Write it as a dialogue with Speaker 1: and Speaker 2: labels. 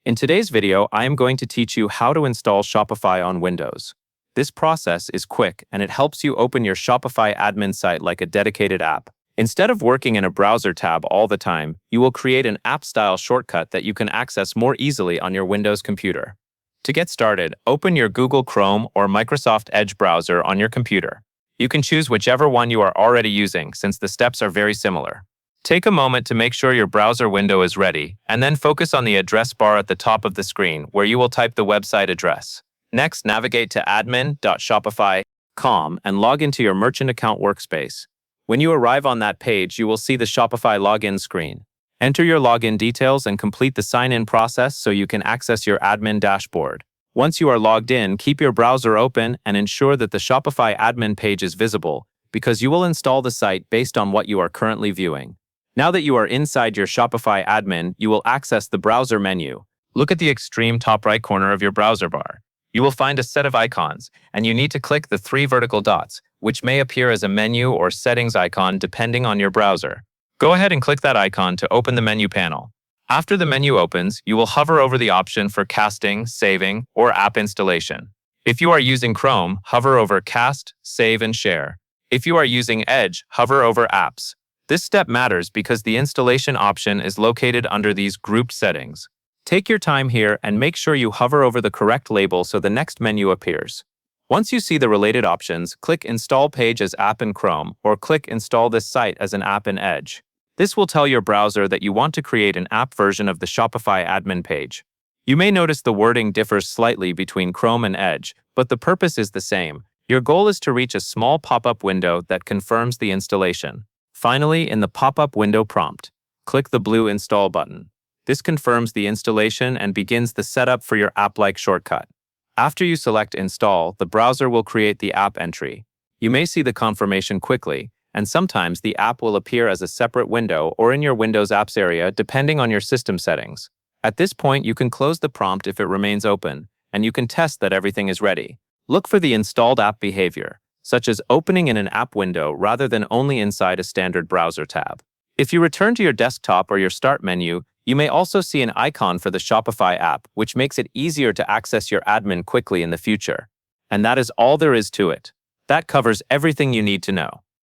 Speaker 1: In today's video, I am going to teach you how to install Shopify on Windows. This process is quick and it helps you open your Shopify admin site like a dedicated app. Instead of working in a browser tab all the time, you will create an app-style shortcut that you can access more easily on your Windows computer. To get started, open your Google Chrome or Microsoft Edge browser on your computer. You can choose whichever one you are already using since the steps are very similar. Take a moment to make sure your browser window is ready, and then focus on the address bar at the top of the screen where you will type the website address. Next, navigate to admin.shopify.com and log into your merchant account workspace. When you arrive on that page, you will see the Shopify login screen. Enter your login details and complete the sign-in process so you can access your admin dashboard. Once you are logged in, keep your browser open and ensure that the Shopify admin page is visible, because you will install the site based on what you are currently viewing. Now that you are inside your Shopify admin, you will access the browser menu. Look at the extreme top right corner of your browser bar. You will find a set of icons, and you need to click the 3 vertical dots, which may appear as a menu or settings icon depending on your browser. Go ahead and click that icon to open the menu panel. After the menu opens, you will hover over the option for casting, saving, or app installation. If you are using Chrome, hover over Cast, Save, and Share. If you are using Edge, hover over Apps. This step matters because the installation option is located under these grouped settings. Take your time here and make sure you hover over the correct label so the next menu appears. Once you see the related options, click Install Page as App in Chrome or click Install this site as an app in Edge. This will tell your browser that you want to create an app version of the Shopify admin page. You may notice the wording differs slightly between Chrome and Edge, but the purpose is the same. Your goal is to reach a small pop-up window that confirms the installation. Finally, in the pop-up window prompt, click the blue Install button. This confirms the installation and begins the setup for your app-like shortcut. After you select Install, the browser will create the app entry. You may see the confirmation quickly, and sometimes the app will appear as a separate window or in your Windows Apps area depending on your system settings. At this point, you can close the prompt if it remains open, and you can test that everything is ready. Look for the installed app behavior, such as opening in an app window rather than only inside a standard browser tab. If you return to your desktop or your Start menu, you may also see an icon for the Shopify app, which makes it easier to access your admin quickly in the future. And that is all there is to it. That covers everything you need to know.